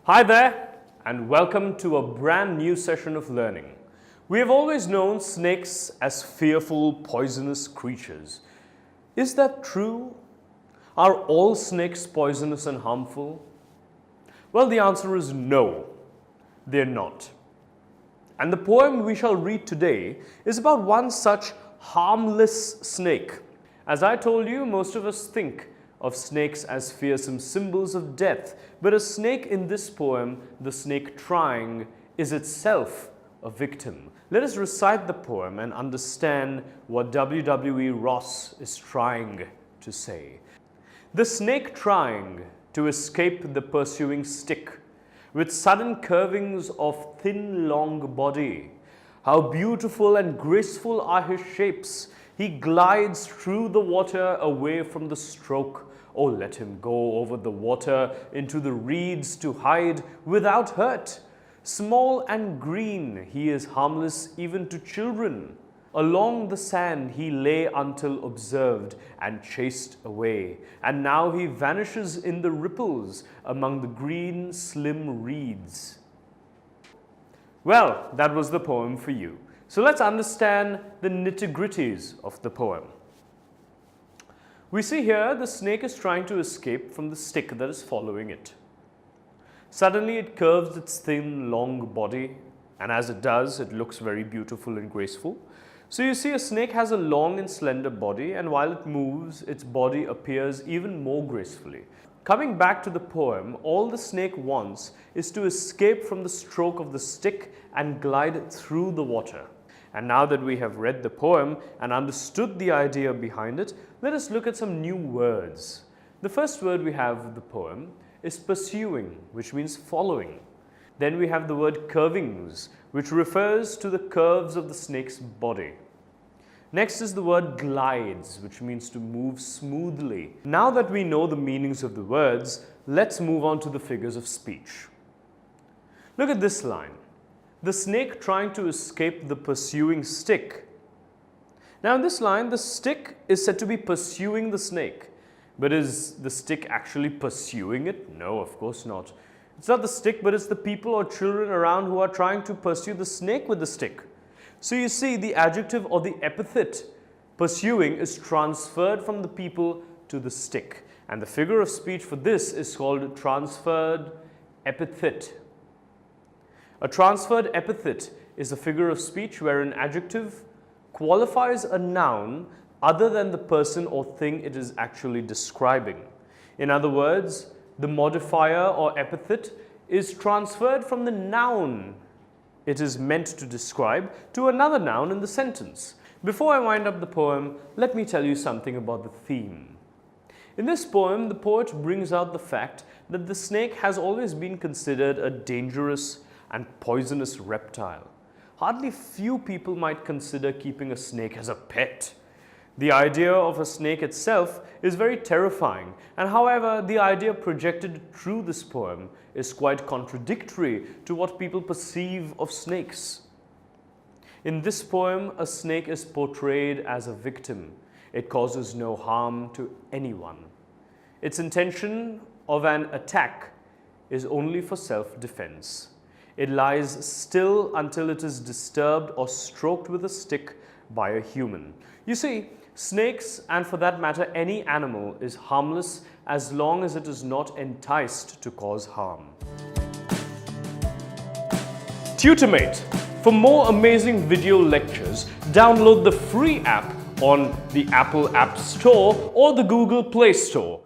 Hi there, and welcome to a brand new session of learning. We have always known snakes as fearful, poisonous creatures. Is that true? Are all snakes poisonous and harmful? Well, the answer is no, they're not. And the poem we shall read today is about one such harmless snake. As I told you, most of us think of snakes as fearsome symbols of death, but a snake in this poem, the snake trying, is itself a victim. Let us recite the poem and understand what W.W.E. Ross is trying to say. The snake trying to escape the pursuing stick, with sudden curvings of thin long body. How beautiful and graceful are his shapes. He glides through the water away from the stroke. Oh, let him go over the water into the reeds to hide without hurt. Small and green, he is harmless even to children. Along the sand he lay until observed and chased away. And now he vanishes in the ripples among the green, slim reeds. Well, that was the poem for you. So let's understand the nitty-gritties of the poem. We see here the snake is trying to escape from the stick that is following it. Suddenly it curves its thin, long body, and as it does, it looks very beautiful and graceful. So you see a snake has a long and slender body, and while it moves, its body appears even more gracefully. Coming back to the poem, all the snake wants is to escape from the stroke of the stick and glide through the water. And now that we have read the poem and understood the idea behind it, let us look at some new words. The first word we have of the poem is pursuing, which means following. Then we have the word curvings, which refers to the curves of the snake's body. Next is the word glides, which means to move smoothly. Now that we know the meanings of the words, let's move on to the figures of speech. Look at this line. The snake trying to escape the pursuing stick. Now in this line, the stick is said to be pursuing the snake. But is the stick actually pursuing it? No, of course not. It's not the stick, but it's the people or children around who are trying to pursue the snake with the stick. So you see, the adjective or the epithet pursuing is transferred from the people to the stick. And the figure of speech for this is called transferred epithet. A transferred epithet is a figure of speech where an adjective qualifies a noun other than the person or thing it is actually describing. In other words, the modifier or epithet is transferred from the noun it is meant to describe to another noun in the sentence. Before I wind up the poem, let me tell you something about the theme. In this poem, the poet brings out the fact that the snake has always been considered a dangerous and poisonous reptile. Hardly few people might consider keeping a snake as a pet. The idea of a snake itself is very terrifying, and however, the idea projected through this poem is quite contradictory to what people perceive of snakes. In this poem, a snake is portrayed as a victim. It causes no harm to anyone. Its intention of an attack is only for self-defense. It lies still until it is disturbed or stroked with a stick by a human. You see, snakes, and for that matter any animal, is harmless as long as it is not enticed to cause harm. Tutormate. For more amazing video lectures, download the free app on the Apple App Store or the Google Play Store.